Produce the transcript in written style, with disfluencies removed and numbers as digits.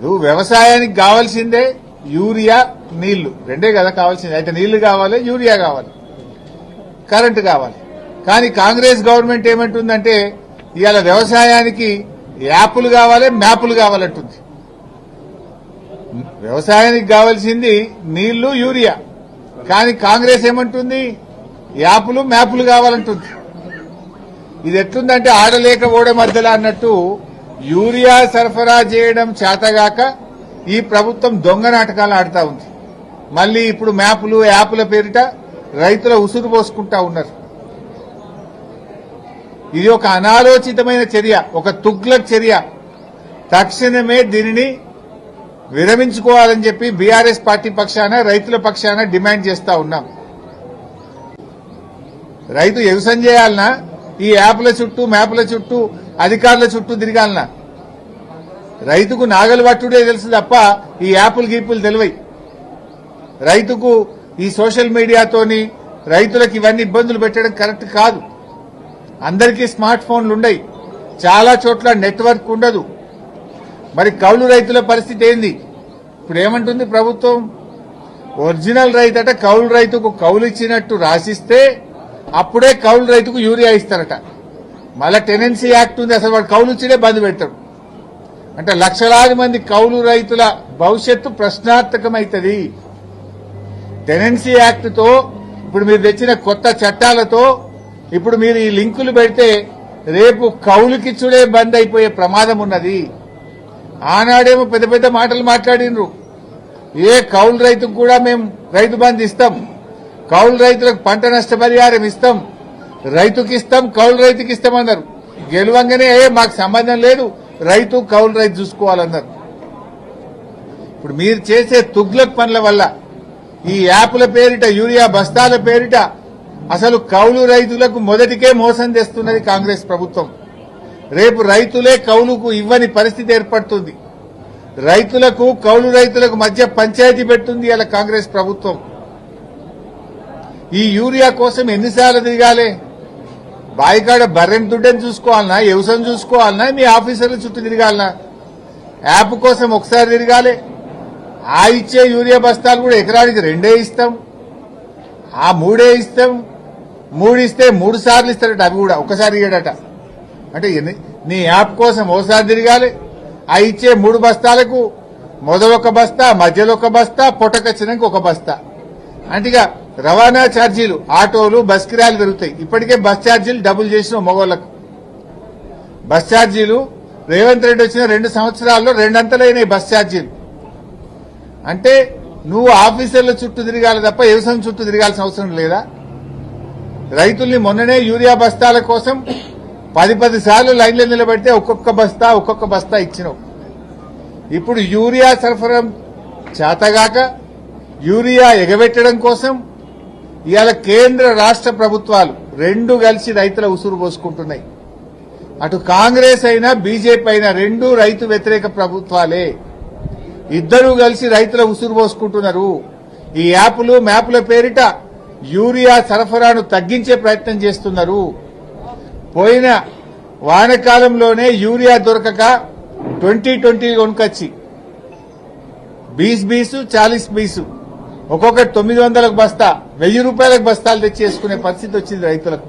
నువ్వు వ్యవసాయానికి కావాల్సిందే యూరియా, నీళ్లు, రెండే కదా కావాల్సింది. అయితే నీళ్లు కావాలి, యూరియా కావాలి, కరెంటు కావాలి. కానీ కాంగ్రెస్ గవర్నమెంట్ ఏమంటుందంటే ఇవాళ వ్యవసాయానికి యాప్లు కావాలి, మ్యాపులు కావాలంటుంది. వ్యవసాయానికి కావాల్సింది నీళ్లు, యూరియా. కానీ కాంగ్రెస్ ఏమంటుంది యాప్లు, మ్యాపులు కావాలంటుంది. ఇది ఎట్లుందంటే ఆడలేక ఓడే మధ్యలో అన్నట్టు యూరియా సరఫరా చేయడం చేతగాక ఈ ప్రభుత్వం దొంగ నాటకాలు ఆడుతా ఉంది. మళ్లీ ఇప్పుడు మ్యాపులు, యాప్ల పేరిట రైతుల ఉసురు పోసుకుంటా ఉన్నారు. ఇది ఒక అనాలోచితమైన చర్య, ఒక తుగ్లక్ చర్య. తక్షణమే దీనిని విరమించుకోవాలని చెప్పి బీఆర్ఎస్ పార్టీ పక్షాన, రైతుల పక్షాన డిమాండ్ చేస్తా ఉన్నాం. రైతు వ్యవసాయం చేయాలన్నా ఈ యాప్ల చుట్టూ, మ్యాప్ల చుట్టూ, అధికారుల చుట్టూ తిరగాలన్నా? రైతుకు నాగలు పట్టుడే తెలుసు తప్ప ఈ యాపులు గీపులు తెలివై. రైతుకు ఈ సోషల్ మీడియాతోని రైతులకు ఇవన్నీ ఇబ్బందులు పెట్టడం కరెక్ట్ కాదు. అందరికీ స్మార్ట్ ఫోన్లు ఉండయి, చాలా చోట్ల నెట్వర్క్ ఉండదు. మరి కౌలు రైతుల పరిస్థితి ఏంది? ఇప్పుడు ఏమంటుంది ప్రభుత్వం? ఒరిజినల్ రైతట కౌలు రైతుకు కౌలు ఇచ్చినట్టు రాసిస్తే అప్పుడే కౌలు రైతుకు యూరియా ఇస్తారట. మళ్ళా టెనెన్సీ యాక్ట్ ఉంది, అసలు వాడు కౌలు ఇచ్చినే బంద్ పెడతాడు. అంటే లక్షలాది మంది కౌలు రైతుల భవిష్యత్తు ప్రశ్నార్థకమైతుంది. టెనెన్సీ యాక్ట్ తో, ఇప్పుడు మీరు తెచ్చిన కొత్త చట్టాలతో ఇప్పుడు మీరు ఈ లింకులు పెడితే రేపు కౌలుకిచ్చుడే బంద్ అయిపోయే ప్రమాదం ఉన్నది. ఆనాడేమో పెద్ద పెద్ద మాటలు మాట్లాడినరు. ఏ కౌలు రైతుకు కూడా మేము రైతు బంధు ఇస్తాం, కౌలు రైతులకు పంట నష్టపరిహారం ఇస్తాం, రైతుకి ఇస్తాం, కౌలు రైతుకి ఇస్తామన్నారు. గెలువంగానే మాకు సంబంధం లేదు, రైతు కౌలు రైతు చూసుకోవాలన్నారు. ఇప్పుడు మీరు చేసే తుగ్లక్ పనుల వల్ల ఈ యాప్ల పేరిట, యూరియా బస్తాల పేరిట అసలు కౌలు రైతులకు మొదటికే మోసం తెస్తున్నది కాంగ్రెస్ ప్రభుత్వం. రేపు రైతులే కౌలుకు ఇవ్వని పరిస్థితి ఏర్పడుతుంది. రైతులకు, కౌలు రైతులకు మధ్య పంచాయతీ పెడుతుంది ఇలా కాంగ్రెస్ ప్రభుత్వం. ఈ యూరియా కోసం ఎన్నిసార్లు తిరగాలి? బాయికాడ బర్రెని దుడ్డని చూసుకోవాలన్నా, వ్యవసాయం చూసుకోవాలన్నా, మీ ఆఫీసర్ల చుట్టూ తిరగాలన్నా? యాప్ కోసం ఒకసారి తిరగాలి. ఆ ఇచ్చే యూరియా బస్తాలు కూడా ఎకరానికి 2 ఇస్తాం, ఆ 3 ఇస్తాం. 3 ఇస్తే 3 సార్లు ఇస్తారట, అవి కూడా ఒకసారి ఇయ్యడట. అంటే నీ యాప్ కోసం ఓసారి తిరగాలి. ఆ ఇచ్చే 3 బస్తాలకు మొదలొక బస్తా, మధ్యలో ఒక బస్తా, పొట్టకొచ్చినాక ఒక బస్తా. అంటే ఇక రవాణా ఛార్జీలు, ఆటోలు, బస్ కిరాయిలు పెరుగుతాయి. ఇప్పటికే బస్ ఛార్జీలు డబుల్ చేసిన మగవాళ్లకు. బస్ ఛార్జీలు రేవంత్ రెడ్డి వచ్చిన 2 సంవత్సరాల్లో 2 అంతలైనాయి బస్ ఛార్జీలు. అంటే నువ్వు ఆఫీసర్ల చుట్టూ తిరగాలి తప్ప వ్యవసాయం చుట్టూ తిరగాల్సిన అవసరం లేదా? రైతుల్ని మొన్ననే యూరియా బస్తాల కోసం 10 సార్లు లైన్లో నిలబెడితే ఒక్కొక్క బస్తా ఇచ్చినావు. ఇప్పుడు యూరియా సరఫరా చేతగాక యూరియా ఎగబెట్టడం కోసం ఇవాళ కేంద్ర రాష్ట్ర ప్రభుత్వాలు 2 కలిసి రైతుల ఉసురు పోసుకుంటున్నాయి. అటు కాంగ్రెస్ అయినా బీజేపీ అయినా 2 రైతు వ్యతిరేక ప్రభుత్వాలే. ఇద్దరూ కలిసి రైతుల ఉసురు పోసుకుంటున్నారు. ఈ యాప్లు, మ్యాప్ల పేరిట యూరియా సరఫరాను తగ్గించే ప్రయత్నం చేస్తున్నారు. పోయిన వానకాలంలోనే యూరియా దొరకక 2020 కొనుకొచ్చి 20 40 ఒక్కొక్క 900 బస్తా, 1000 రూపాయలకు బస్తాలు తెచ్చేసుకునే పరిస్థితి వచ్చింది రైతులకు.